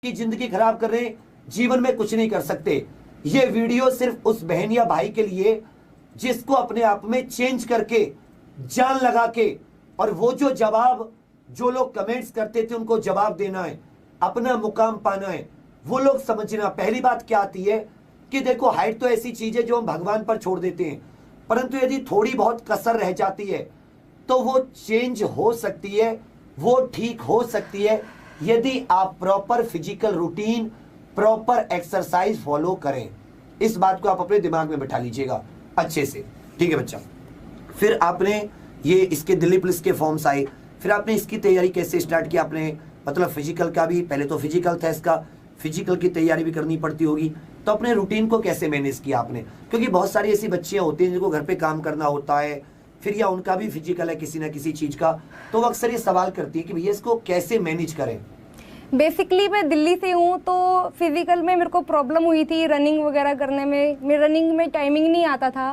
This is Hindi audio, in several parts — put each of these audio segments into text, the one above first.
की जिंदगी खराब कर रहे हैं, जीवन में कुछ नहीं कर सकते। ये वीडियो सिर्फ उस बहन या भाई के लिए जिसको अपने आप में चेंज करके, जान लगा के, और वो जो जवाब जो लोग कमेंट्स करते थे उनको जवाब देना है, अपना मुकाम पाना है। वो लोग समझना, पहली बात क्या आती है कि देखो हाइट तो ऐसी चीज है जो हम भगवान पर छोड़ देते हैं, परंतु यदि थोड़ी बहुत कसर रह जाती है तो वो चेंज हो सकती है, वो ठीक हो सकती है यदि आप proper physical routine, proper exercise follow करें। इस बात को आप अपने दिमाग में बिठा लीजिएगा अच्छे से, ठीक है बच्चा। फिर आपने ये इसके दिल्ली पुलिस के फॉर्म्स आए, फिर आपने इसकी तैयारी कैसे स्टार्ट की? आपने मतलब फिजिकल का भी, पहले तो फिजिकल था, इसका फिजिकल की तैयारी भी करनी पड़ती होगी, तो अपने रूटीन को कैसे मैनेज किया आपने? क्योंकि बहुत सारी ऐसी बच्चियां होती हैं जिनको घर पे काम करना होता है, फिर या उनका भी फिजिकल है किसी ना किसी चीज का, तो वो अक्सर ये सवाल करती है कि भैया इसको कैसे मैनेज करें। बेसिकली मैं दिल्ली से हूँ, तो फिजिकल में मेरे को प्रॉब्लम हुई थी रनिंग वगैरह करने में। मेरे रनिंग में टाइमिंग नहीं आता था,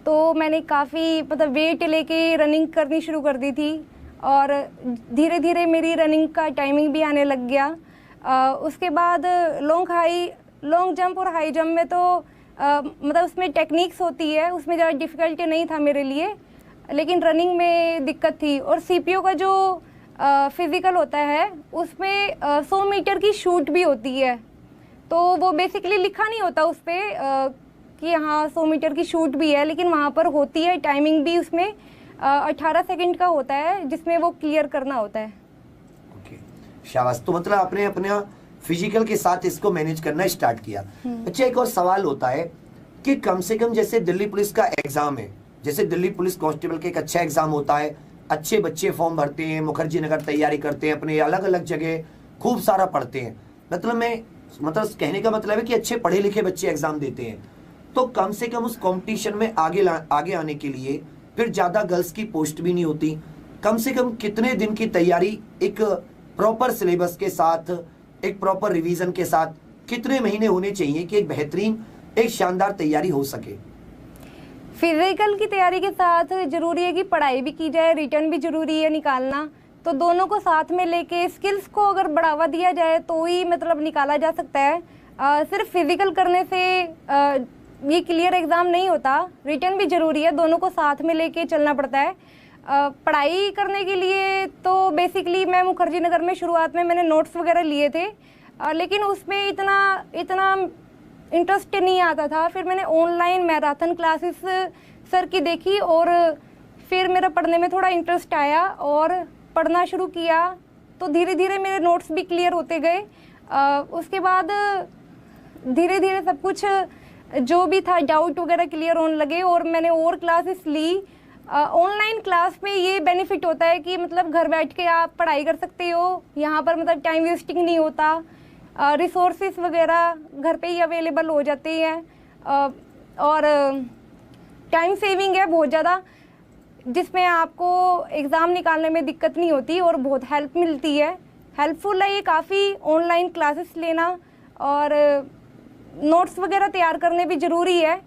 तो मैंने काफ़ी मतलब वेट लेके रनिंग करनी शुरू कर दी थी, और धीरे धीरे मेरी रनिंग का टाइमिंग भी आने लग गया। उसके बाद लॉन्ग जंप और हाई जंप में तो मतलब उसमें टेक्निक्स होती है, उसमें ज़्यादा डिफ़िकल्टी नहीं था मेरे लिए, लेकिन रनिंग में दिक्कत थी। और सीपीओ का जो फिज़िकल होता है उसमें 100 मीटर की शूट भी होती है, तो वो बेसिकली लिखा नहीं होता उस पर कि हाँ 100 मीटर की शूट भी है, लेकिन वहाँ पर होती है। टाइमिंग भी उसमें 18 सेकंड का होता है, जिसमें वो क्लियर करना होता है। ओके, शाबाश। तो मतलब आपने अपना फिजिकल के साथ इसको मैनेज करना स्टार्ट किया। अच्छा, एक और सवाल होता है कि कम से कम जैसे दिल्ली पुलिस का एग्जाम है, जैसे दिल्ली पुलिस कांस्टेबल का एक अच्छा एग्जाम होता है, अच्छे बच्चे फॉर्म भरते हैं, मुखर्जी नगर तैयारी करते हैं, अपने अलग अलग जगह खूब सारा पढ़ते हैं। मतलब कहने का मतलब है कि अच्छे पढ़े लिखे बच्चे एग्जाम देते हैं, तो कम से कम उस कंपटीशन में आगे आने के लिए फिर ज्यादा गर्ल्स की पोस्ट भी नहीं होती। कम से कम कितने दिन की तैयारी एक प्रॉपर सिलेबस के साथ, एक प्रॉपर रिवीजन के साथ, कितने महीने होने चाहिए कि एक बेहतरीन, एक शानदार तैयारी हो सके? फिजिकल की तैयारी के साथ जरूरी है कि पढ़ाई भी की जाए, रिटर्न भी जरूरी है निकालना, तो दोनों को साथ में लेके स्किल्स को अगर बढ़ावा दिया जाए तो ही मतलब निकाला जा सकता है। सिर्फ फिजिकल करने से ये क्लियर एग्ज़ाम नहीं होता, रिटर्न भी ज़रूरी है, दोनों को साथ में लेके चलना पड़ता है। पढ़ाई करने के लिए तो बेसिकली मैं मुखर्जी नगर में शुरुआत में मैंने नोट्स वगैरह लिए थे, लेकिन उसमें इतना इंटरेस्ट नहीं आता था। फिर मैंने ऑनलाइन मैराथन क्लासेस सर की देखी, और फिर मेरा पढ़ने में थोड़ा इंटरेस्ट आया और पढ़ना शुरू किया, तो धीरे धीरे मेरे नोट्स भी क्लियर होते गए। उसके बाद धीरे धीरे सब कुछ जो भी था डाउट वगैरह क्लियर होने लगे, और मैंने और क्लासेस ली। ऑनलाइन क्लास में ये बेनिफिट होता है कि मतलब घर बैठ के आप पढ़ाई कर सकते हो, यहाँ पर मतलब टाइम वेस्टिंग नहीं होता, रिसोर्सेस वगैरह घर पे ही अवेलेबल हो जाते हैं, और टाइम सेविंग है बहुत ज़्यादा, जिसमें आपको एग्ज़ाम निकालने में दिक्कत नहीं होती और बहुत हेल्प मिलती है। हेल्पफुल है ये काफ़ी ऑनलाइन क्लासेस लेना, और नोट्स वगैरह तैयार करने भी ज़रूरी है।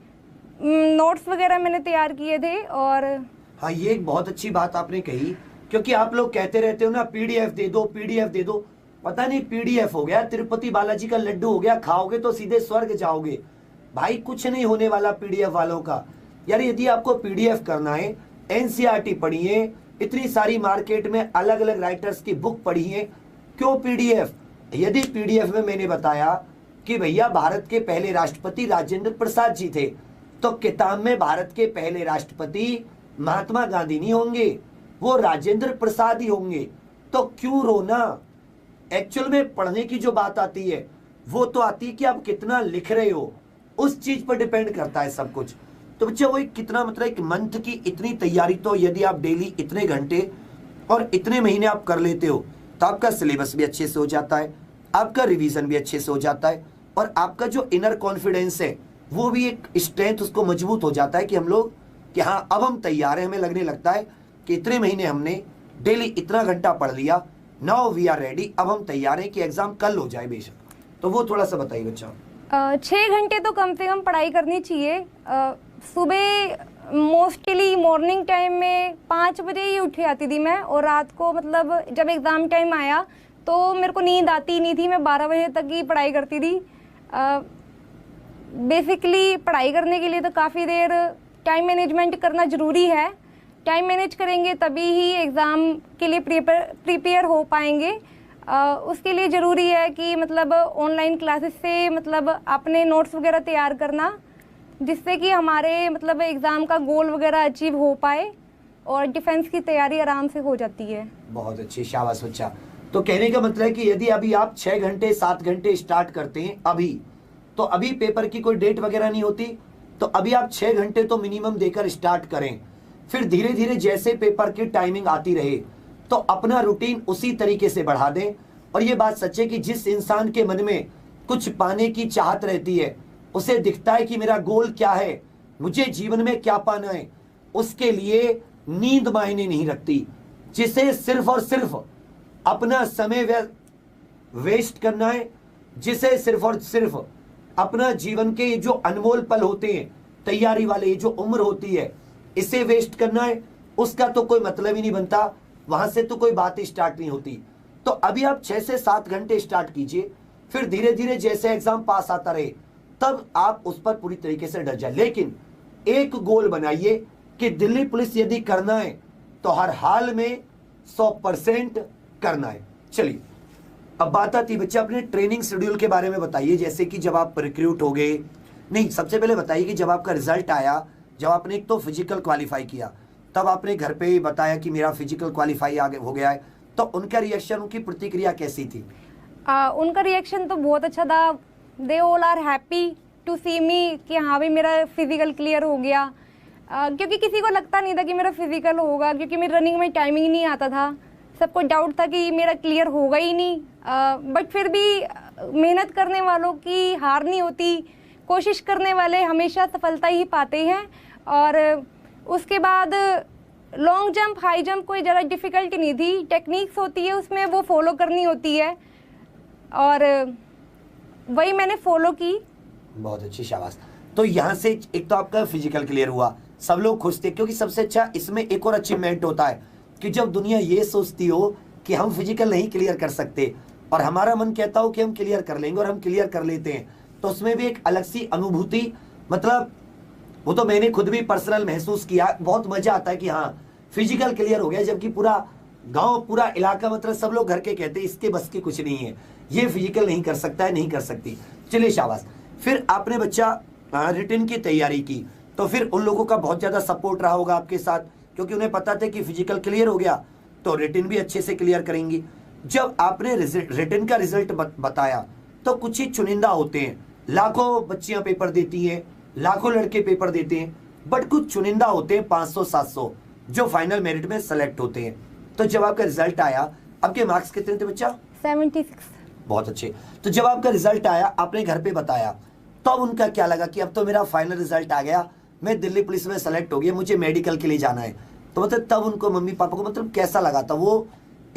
नोट्स वगैरह मैंने तैयार किए थे। और हाँ, ये एक बहुत अच्छी बात आपने कही, क्योंकि आप लोग कहते रहते हो ना पीडीएफ दे दो, पीडीएफ दे दो। पता नहीं पीडीएफ हो गया तिरुपति बालाजी का लड्डू हो गया, खाओगे तो सीधे स्वर्ग जाओगे। भाई कुछ नहीं होने वाला पीडीएफ वालों का। यार यदि आपको पीडीएफ करना है, एनसीईआरटी पढ़िए, इतनी सारी मार्केट में अलग अलग राइटर्स की बुक पढ़िए, क्यों पीडीएफ? यदि पीडीएफ में मैंने बताया कि भैया भारत के पहले राष्ट्रपति राजेंद्र प्रसाद जी थे, तो किताब में भारत के पहले राष्ट्रपति महात्मा गांधी नहीं होंगे, वो राजेंद्र प्रसाद ही होंगे। तो क्यों रोना? एक्चुअल में पढ़ने की जो बात आती है वो तो आती है कि आप कितना लिख रहे हो, उस चीज पर डिपेंड करता है सब कुछ। तो बच्चे वो कितना मतलब एक मंथ की इतनी तैयारी, तो यदि आप डेली इतने घंटे और इतने महीने आप कर लेते हो तो आपका सिलेबस भी अच्छे से हो जाता है, आपका रिवीजन भी अच्छे से हो जाता है, और आपका जो इनर कॉन्फिडेंस है वो भी एक स्ट्रेंथ उसको मजबूत हो जाता है कि हम लोग कि हाँ अब हम तैयार हैं। हमें लगने लगता है कि इतने महीने हमने डेली इतना घंटा पढ़ लिया, नाउ वी आर रेडी, अब हम तैयार हैं कि एग्जाम कल हो जाए बेशक। तो वो थोड़ा सा बताइए बच्चा। 6 घंटे तो कम से कम पढ़ाई करनी चाहिए। सुबह मोस्टली मॉर्निंग टाइम में 5 बजे ही उठ आती थी मैं, और रात को मतलब जब एग्ज़ाम टाइम आया तो मेरे को नींद आती नहीं थी, मैं 12 बजे तक ही पढ़ाई करती थी। बेसिकली पढ़ाई करने के लिए तो काफ़ी देर टाइम मैनेजमेंट करना ज़रूरी है। टाइम मैनेज करेंगे तभी ही एग्ज़ाम के लिए प्रिपेयर हो पाएंगे। उसके लिए ज़रूरी है कि मतलब ऑनलाइन क्लासेस से मतलब अपने नोट्स वगैरह तैयार करना, जिससे कि हमारे मतलब एग्ज़ाम का गोल वगैरह अचीव हो पाए और डिफेंस की तैयारी आराम से हो जाती है। बहुत अच्छी, शाबाश बच्चा। तो कहने का मतलब है कि यदि अभी आप 6 घंटे 7 घंटे स्टार्ट करते हैं अभी, तो अभी पेपर की कोई डेट वगैरह नहीं होती, तो अभी आप 6 घंटे तो मिनिमम देकर स्टार्ट करें। फिर धीरे धीरे जैसे पेपर की टाइमिंग आती रहे तो अपना रूटीन उसी तरीके से बढ़ा दें। और ये बात सच है कि जिस इंसान के मन में कुछ पाने की चाहत रहती है, उसे दिखता है कि मेरा गोल क्या है, मुझे जीवन में क्या पाना है, उसके लिए नींद मायने नहीं रखती। जिसे सिर्फ और सिर्फ अपना समय वेस्ट करना है, जिसे सिर्फ और सिर्फ अपना जीवन के जो अनमोल पल होते हैं, तैयारी वाले जो उम्र होती है, इसे वेस्ट करना है, उसका तो कोई मतलब ही नहीं बनता, वहां से तो कोई बात ही स्टार्ट नहीं होती। तो अभी आप 6 से 7 घंटे स्टार्ट कीजिए, फिर धीरे धीरे जैसे एग्जाम पास आता रहे तब आप उस पर पूरी तरीके से डट जाए। लेकिन एक गोल बनाइए कि दिल्ली पुलिस यदि करना है तो हर हाल में 100% करना है। चलिए अब बात आती है बच्चे अपने ट्रेनिंग शेड्यूल के बारे में बताइए। जैसे कि जब आप रिक्रूट हो गए, नहीं सबसे पहले बताइए कि जब आपका रिजल्ट आया, जब आपने एक तो फिजिकल क्वालिफाई किया, तब आपने घर पे बताया कि मेरा फिजिकल क्वालिफाई आगे हो गया है, तो उनका रिएक्शन, उनकी प्रतिक्रिया कैसी थी? उनका रिएक्शन तो बहुत अच्छा था। They all are happy to see me कि हाँ भाई मेरा फिजिकल क्लियर हो गया। क्योंकि किसी को लगता नहीं था कि मेरा फिजिकल होगा, क्योंकि मेरी रनिंग में टाइमिंग नहीं आता था। सबको डाउट था कि मेरा क्लियर होगा ही नहीं। बट फिर भी मेहनत करने वालों की हार नहीं होती, कोशिश करने वाले हमेशा सफलता ही पाते हैं। और उसके बाद लॉन्ग जंप, हाई जंप कोई ज़रा डिफ़िकल्ट नहीं थी। टेक्निक्स होती है उसमें, वो फॉलो करनी होती है और वही मैंने फॉलो की। बहुत अच्छी, शाबाश। तो यहाँ से एक तो आपका फिजिकल क्लियर हुआ, सब लोग खुश थे, क्योंकि सबसे अच्छा इसमें एक और अचीवमेंट होता है कि जब दुनिया ये सोचती हो कि हम फिजिकल नहीं क्लियर कर सकते और हमारा मन कहता हो कि हम क्लियर कर लेंगे और हम क्लियर कर लेते हैं, तो उसमें भी एक अलग सी अनुभूति, मतलब वो तो मैंने खुद भी पर्सनल महसूस किया। बहुत मजा आता है कि हाँ फिजिकल क्लियर हो गया, जबकि पूरा गांव, पूरा इलाका, मतलब सब लोग घर के कहते हैं इसके बस की कुछ नहीं है, ये फिजिकल नहीं कर सकता है, नहीं कर सकती। चलिए शाबाश। फिर आपने बच्चा रिटन की तैयारी की, तो फिर उन लोगों का बहुत ज्यादा सपोर्ट रहा होगा आपके साथ, क्योंकि उन्हें पता था कि फिजिकल क्लियर हो गया तो रिटन भी अच्छे से क्लियर करेंगी। जब आपने रिटन का रिजल्ट बताया तो कुछ ही चुनिंदा होते हैं, लाखों बच्चियां पेपर देती हैं, लाखों लड़के पेपर देते हैं, बट कुछ चुनिंदा होते हैं 500-700 जो फाइनल मेरिट में सेलेक्ट होते हैं। तो जब आपका रिजल्ट आया, आपके मार्क्स कितने थे बच्चा? 76। बहुत अच्छे। तो जब आपका रिजल्ट आया, आपने घर पे बताया, तब तो उनका क्या लगा कि अब तो मेरा फाइनल रिजल्ट आ गया, मैं दिल्ली पुलिस में सेलेक्ट हो गया, मुझे मेडिकल के लिए जाना है, तो मतलब तब उनको, मम्मी पापा को मतलब कैसा लगा था? वो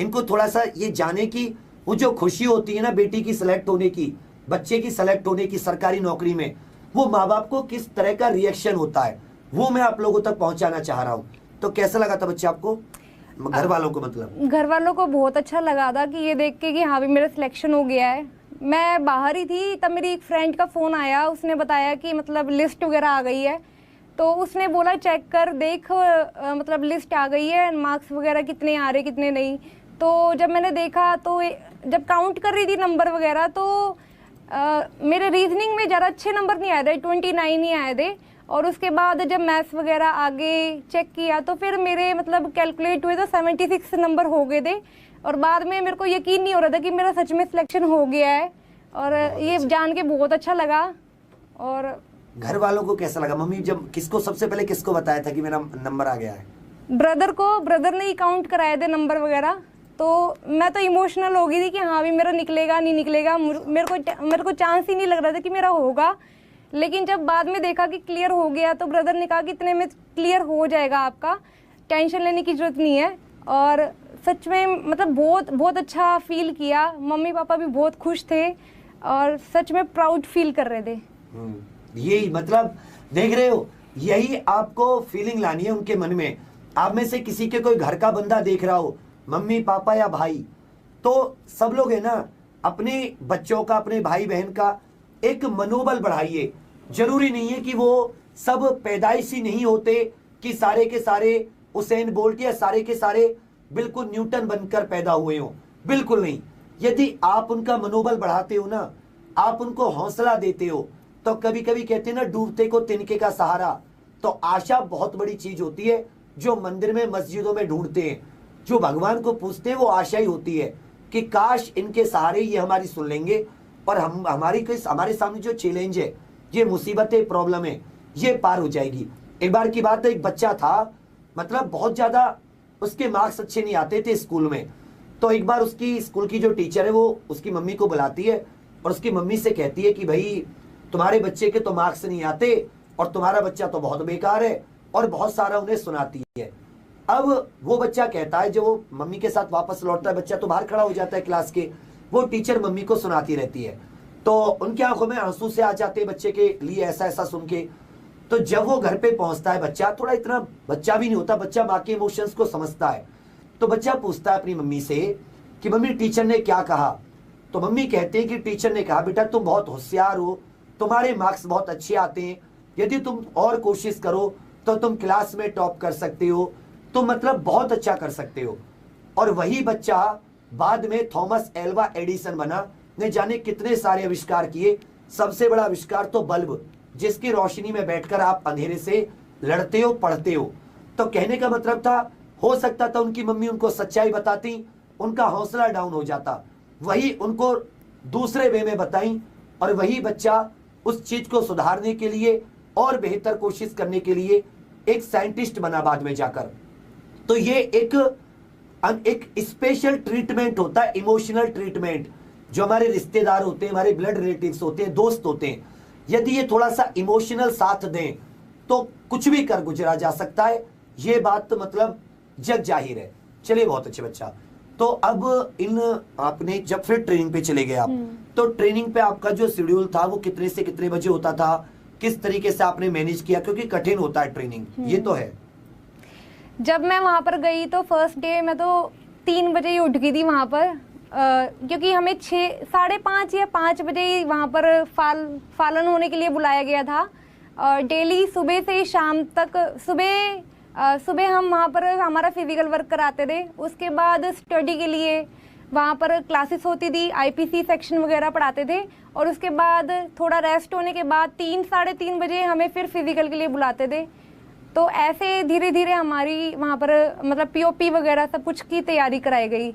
इनको थोड़ा सा ये जाने की वो जो खुशी होती है ना बेटी की सिलेक्ट होने की, बच्चे की सिलेक्ट होने की सरकारी नौकरी में, वो माँ बाप को किस तरह का रिएक्शन होता है, वो मैं आप लोगों तक पहुंचाना चाह रहा हूँ। तो कैसा लगा था बच्चे आपको, घर वालों को? मतलब घर वालों को बहुत अच्छा लगा था कि ये देख के कि हाँ भी मेरा सिलेक्शन हो गया है। मैं बाहर ही थी, तब मेरी एक फ्रेंड का फ़ोन आया, उसने बताया कि मतलब लिस्ट वगैरह आ गई है, तो उसने बोला चेक कर देख, मतलब लिस्ट आ गई है, मार्क्स वगैरह कितने आ रहे कितने नहीं। तो जब मैंने देखा, तो जब काउंट कर रही थी नंबर वगैरह, तो मेरे रीजनिंग में ज़रा अच्छे नंबर नहीं आए थे, 29 ही आए थे। और उसके बाद जब मैथ्स वगैरह आगे चेक किया तो फिर मेरे मतलब कैलकुलेट हुए तो 76 नंबर हो गए थे। और बाद में मेरे को यकीन नहीं हो रहा था कि मेरा सच में सिलेक्शन हो गया है, और ये जान के बहुत अच्छा लगा। और घर वालों को कैसा लगा? मम्मी जब किसको, सबसे पहले किसको बताया था कि मेरा नंबर आ गया है? ब्रदर को, ब्रदर ने ही काउंट कराए थे नंबर वगैरह। तो मैं तो इमोशनल हो गई थी कि हाँ भी मेरा निकलेगा नहीं निकलेगा, मेरे को चांस ही नहीं लग रहा था कि मेरा होगा। लेकिन जब बाद में देखा कि क्लियर हो गया, तो ब्रदर ने कहा कि इतने में क्लियर हो जाएगा, आपका टेंशन लेने की ज़रूरत नहीं है। और सच में मतलब बहुत बहुत अच्छा फील किया, मम्मी पापा भी बहुत खुश थे और सच में प्राउड फील कर रहे थे। यही मतलब देख रहे हो, यही आपको फीलिंग लानी है उनके मन में। आप में से किसी के कोई घर का बंदा देख रहा हो, मम्मी पापा या भाई, तो सब लोग है ना, अपने बच्चों का, अपने भाई बहन का एक मनोबल बढ़ाइए। जरूरी नहीं है कि वो सब पैदाइशी नहीं होते कि सारे के सारे उसेन बोल्ट या सारे के सारे बिल्कुल न्यूटन बनकर पैदा हुए हो, बिल्कुल नहीं। यदि आप उनका मनोबल बढ़ाते हो ना, आप उनको हौसला देते हो, तो कभी कभी कहते हैं ना, डूबते को तिनके का सहारा। तो आशा बहुत बड़ी चीज होती है, जो मंदिर में मस्जिदों में ढूंढते हैं, जो भगवान को पूछते हैं, वो आशा ही होती है कि काश इनके सहारे ये हमारी सुन लेंगे और हमारे सामने जो चैलेंज है, ये मुसीबतें, प्रॉब्लम है, ये पार हो जाएगी। एक बार की बात है, एक बच्चा था, मतलब बहुत ज्यादा उसके मार्क्स अच्छे नहीं आते थे स्कूल में। तो एक बार उसकी स्कूल की जो टीचर है वो उसकी मम्मी को बुलाती है और उसकी मम्मी से कहती है कि भाई तुम्हारे बच्चे के तो मार्क्स नहीं आते और तुम्हारा बच्चा तो बहुत बेकार है, और बहुत सारा उन्हें सुनाती है। अब वो बच्चा कहता है, जो वो मम्मी के साथ वापस लौटता है, बच्चा तो बाहर खड़ा हो जाता है क्लास के, वो टीचर मम्मी को सुनाती रहती है, तो उनकी आंखों में आंसू से आ जाते हैं बच्चे के लिए ऐसा ऐसा सुन के। तो जब वो घर पे पहुंचता है, बच्चा थोड़ा, इतना बच्चा भी नहीं होता, बच्चा माँ के इमोशंस को समझता है। तो बच्चा पूछता है अपनी मम्मी से कि मम्मी टीचर ने क्या कहा। तो मम्मी कहते हैं कि टीचर ने कहा, बेटा तुम बहुत होशियार हो, तुम्हारे मार्क्स बहुत अच्छे आते हैं, यदि तुम और कोशिश करो तो तुम क्लास में टॉप कर सकते हो, तुम मतलब बहुत अच्छा कर सकते हो। और वही बच्चा बाद में थॉमस एल्वा एडिसन बना, ने जाने कितने सारे आविष्कार किए। सबसे बड़ा आविष्कार तो बल्ब, जिसकी रोशनी में बैठकर आप अंधेरे से लड़ते हो, पढ़ते हो। तो कहने का मतलब था, हो सकता था उनकी मम्मी उनको सच्चाई बताती, उनका हौसला डाउन हो जाता, वही उनको दूसरे वे में बताई, और वही बच्चा उस चीज को सुधारने के लिए और बेहतर कोशिश करने के लिए एक साइंटिस्ट बना बाद में जाकर। तो ये एक स्पेशल ट्रीटमेंट होता है, इमोशनल ट्रीटमेंट, जो हमारे रिश्तेदार होते हैं, हमारे ब्लड रिलेटिव्स होते हैं, दोस्त होते हैं, यदि ये थोड़ा सा इमोशनल साथ दें तो कुछ भी कर गुजरा जा सकता है। ये बात तो मतलब जग जाहिर है। चलिए, बहुत अच्छे बच्चा। तो अब आपने जब फिर ट्रेनिंग पे चले गए आप, तो ट्रेनिंग पे आपका जो शेड्यूल था वो कितने से कितने बजे होता था, किस तरीके से आपने मैनेज किया, क्योंकि कठिन होता है ट्रेनिंग, ये तो है। जब मैं वहाँ पर गई तो फर्स्ट डे मैं तो 3 बजे ही उठ गई थी वहाँ पर, क्योंकि हमें 5:30 या 5 बजे ही वहाँ पर फालन होने के लिए बुलाया गया था। डेली सुबह से शाम तक, सुबह हम वहाँ पर हमारा फिजिकल वर्क कराते थे, उसके बाद स्टडी के लिए वहाँ पर क्लासेस होती थी, आईपीसी सेक्शन वगैरह पढ़ाते थे, और उसके बाद थोड़ा रेस्ट होने के बाद 3-3:30 बजे हमें फिर फिजिकल के लिए बुलाते थे। तो ऐसे धीरे धीरे हमारी वहाँ पर मतलब पीओपी वगैरह सब कुछ की तैयारी कराई गई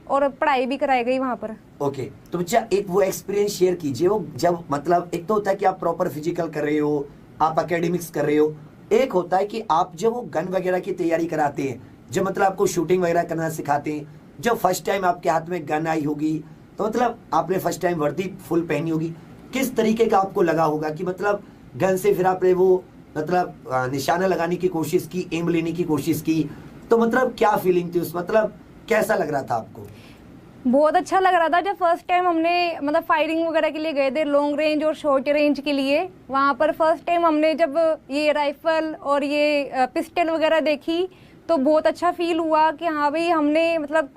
और पढ़ाई भी कराई गई वहाँ पर। ओके, तो बच्चा एक वो एक्सपीरियंस शेयर कीजिए, वो जब मतलब एक तो होता है कि आप प्रॉपर फिजिकल कर रहे हो, आप एकेडमिक्स कर रहे हो, एक होता है कि आप जब वो गन वगैरह की तैयारी कराते हैं, जब मतलब आपको शूटिंग वगैरह करना सिखाते हैं, जब फर्स्ट टाइम आपके हाथ में गन आई होगी, तो मतलब आपने फर्स्ट टाइम वर्दी फुल पहनी होगी, किस तरीके का आपको लगा होगा कि मतलब गन से फिर आपने वो मतलब निशाना लगाने की कोशिश की, एम लेने की कोशिश की, तो मतलब क्या फीलिंग थी उस, मतलब कैसा लग रहा था आपको? बहुत अच्छा लग रहा था। जब फर्स्ट टाइम हमने मतलब फायरिंग वगैरह के लिए गए थे, लॉन्ग रेंज और शॉर्ट रेंज के लिए, वहाँ पर फर्स्ट टाइम हमने जब ये राइफल और ये पिस्टल वगैरह देखी तो बहुत अच्छा फील हुआ कि हाँ भाई हमने मतलब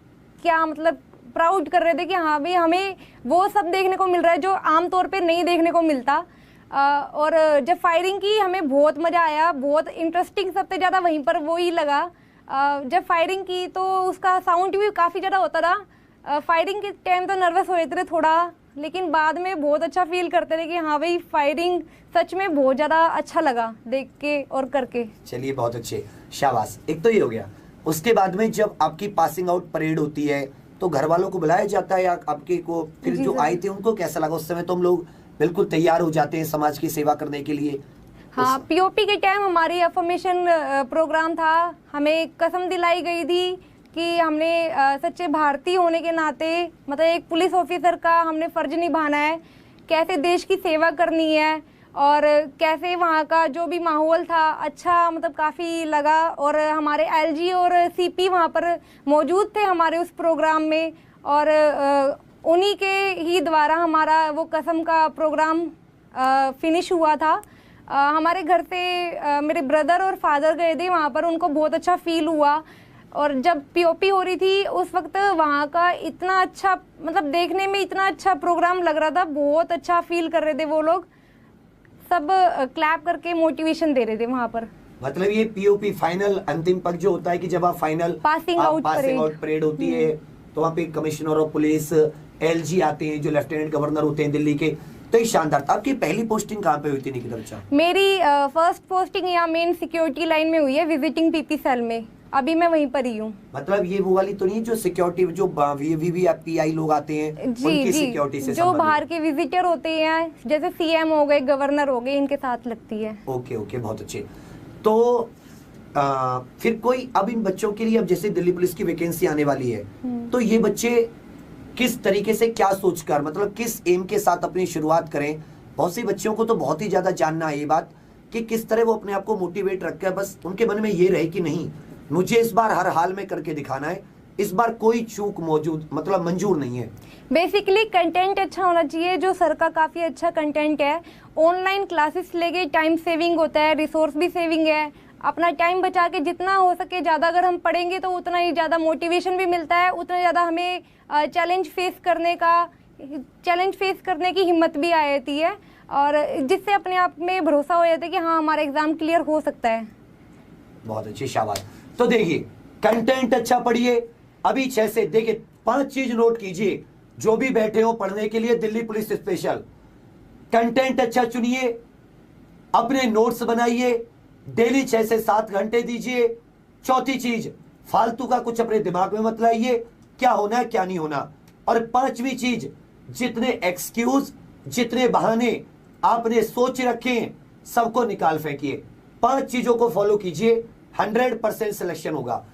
क्या मतलब प्राउड कर रहे थे कि हाँ भाई हमें वो सब देखने को मिल रहा है जो आमतौर पे नहीं देखने को मिलता। और जब फायरिंग की हमें बहुत मज़ा आया, बहुत इंटरेस्टिंग सबसे ज़्यादा वहीं पर वो ही लगा। जब फायरिंग की तो उसका साउंड भी काफ़ी ज़्यादा होता था। फायरिंग के टाइम तो नर्वस हो थे थोड़ा, लेकिन बाद में बहुत अच्छा फील करते थे कि हाँ भाई फायरिंग सच में बहुत ज़्यादा अच्छा लगा देख के और करके। चलिए, बहुत अच्छे, शाबाश। एक तो ये हो गया। उसके बाद में जब आपकी पासिंग आउट परेड होती है तो घर वालों को बुलाया जाता है या आपके को फिर जो आए थे उनको कैसा लगा? उस समय तो हम लोग बिल्कुल तैयार हो जाते हैं समाज की सेवा करने के लिए। हाँ, पीओपी के टाइम हमारी अफर्मेशन प्रोग्राम था, हमें कसम दिलाई गई थी कि हमने सच्चे भारतीय होने के नाते मतलब एक पुलिस ऑफिसर का हमने फर्ज निभाना है, कैसे देश की सेवा करनी है, और कैसे वहाँ का जो भी माहौल था अच्छा मतलब काफ़ी लगा। और हमारे एलजी और सीपी वहाँ पर मौजूद थे हमारे उस प्रोग्राम में, और उन्हीं के ही द्वारा हमारा वो कसम का प्रोग्राम फिनिश हुआ था। हमारे घर से मेरे ब्रदर और फादर गए थे वहाँ पर, उनको बहुत अच्छा फील हुआ। और जब पीओपी हो रही थी उस वक्त वहाँ का इतना अच्छा, मतलब देखने में इतना अच्छा प्रोग्राम लग रहा था, बहुत अच्छा फील कर रहे थे वो लोग, सब क्लैप करके मोटिवेशन दे रहे थे वहाँ पर। मतलब ये पीओपी फाइनल अंतिम पक्ष जो होता है कि जब आप फाइनल पासिंग आउट परेड होती है तो वहाँ पे कमिश्नर ऑफ पुलिस एलजी आते हैं जो लेफ्टिनेंट गवर्नर होते हैं दिल्ली के, तो ये शानदार था। आपकी पहली पोस्टिंग कहाँ पे हुई थी निकिता बच्चा? मेरी फर्स्ट पोस्टिंग यहाँ मेन सिक्योरिटी लाइन में हुई है, विजिटिंग पीपी सेल में, अभी मैं वहीं पर ही हूँ। मतलब ये वो वाली तो नहीं जो सिक्योरिटी जो वीवीआईपी लोग आते हैं जी उनकी जी, सिक्योरिटी से जो बाहर के विजिटर होते हैं जैसे सीएम हो गए, गवर्नर हो गए, इनके साथ लगती है। ओके ओके, बहुत अच्छे। तो फिर कोई अब इन बच्चों के लिए, अब जैसे दिल्ली पुलिस की वैकेंसी आने वाली है, तो ये बच्चे किस तरीके से, क्या सोचकर, मतलब किस एम के साथ अपनी शुरुआत करें? बहुत से बच्चों को तो बहुत ही ज्यादा जानना है ये बात कि किस तरह वो अपने आप को मोटिवेट रखकर बस उनके मन में ये रहे कि नहीं मुझे इस बार हर हाल में करके दिखाना है, इस बार कोई चूक मौजूद मतलब मंजूर नहीं है। बेसिकली कंटेंट अच्छा होना चाहिए, जो सर का काफ़ी अच्छा कंटेंट है। ऑनलाइन क्लासेस लेके टाइम सेविंग होता है, रिसोर्स भी सेविंग है। अपना टाइम बचा के जितना हो सके ज़्यादा अगर हम पढ़ेंगे तो उतना ही ज़्यादा मोटिवेशन भी मिलता है, उतना ज़्यादा हमें चैलेंज फेस करने की हिम्मत भी आ जाती है, और जिससे अपने आप में भरोसा हो जाता है कि हाँ हमारा एग्ज़ाम क्लियर हो सकता है। बहुत अच्छी, शाबाश। तो देखिए कंटेंट अच्छा पढ़िए। अभी 6 से देखिए 5 चीज नोट कीजिए जो भी बैठे हो पढ़ने के लिए दिल्ली पुलिस स्पेशल। कंटेंट अच्छा चुनिए, अपने नोट्स बनाइए, डेली 6 से 7 घंटे दीजिए। चौथी चीज, फालतू का कुछ अपने दिमाग में मत लाइए, क्या होना है क्या नहीं होना। और 5वीं चीज, जितने एक्सक्यूज, जितने बहाने आपने सोच रखे सबको निकाल फेंकिए। 5 चीजों को फॉलो कीजिए, 100% सिलेक्शन होगा।